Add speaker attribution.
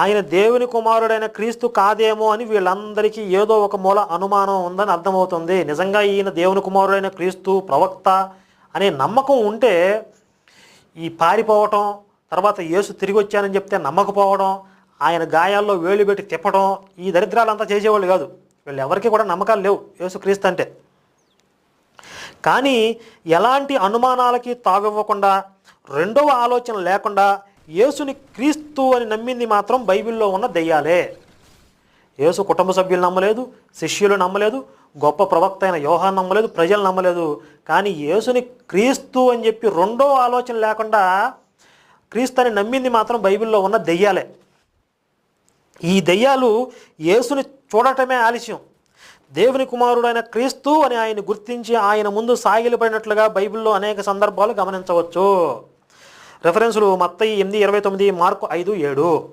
Speaker 1: ఆయన దేవుని కుమారుడైన క్రీస్తు కాదేమో అని వీళ్ళందరికీ ఏదో ఒక మూల అనుమానం ఉందని అర్థమవుతుంది. నిజంగా ఈయన దేవుని కుమారుడైన క్రీస్తు ప్రవక్త అనే నమ్మకం ఉంటే ఈ పారిపోవటం, తర్వాత యేసు తిరిగి వచ్చానని చెప్తే నమ్మకపోవడం, ఆయన గాయాల్లో వేలు పెట్టి తిప్పడం, ఈ దరిద్రాలంతా చేసేవాళ్ళు కాదు. వీళ్ళు ఎవరికి కూడా నమ్మకాలు లేవు యేసు క్రీస్తు అంటే. కానీ ఎలాంటి అనుమానాలకి తావివ్వకుండా, రెండవ ఆలోచన లేకుండా యేసుని క్రీస్తు అని నమ్మింది మాత్రం బైబిల్లో ఉన్న దెయ్యాలే. యేసు కుటుంబ సభ్యులు నమ్మలేదు, శిష్యులు నమ్మలేదు, గొప్ప ప్రవక్త అయిన యోహాను నమ్మలేదు, ప్రజలు నమ్మలేదు. కానీ యేసుని క్రీస్తు అని చెప్పి రెండో ఆలోచన లేకుండా క్రీస్తు అని నమ్మింది మాత్రం బైబిల్లో ఉన్న దెయ్యాలే. ఈ దెయ్యాలు యేసుని చూడటమే ఆలస్యం. దేవుని కుమారుడైన క్రీస్తు అని ఆయన గుర్తించి ఆయన ముందు సాగిలిపడినట్లుగా బైబిల్లో అనేక సందర్భాలు గమనించవచ్చు. రెఫరెన్సులు మత్తయి 8:29, మార్కు 5:7.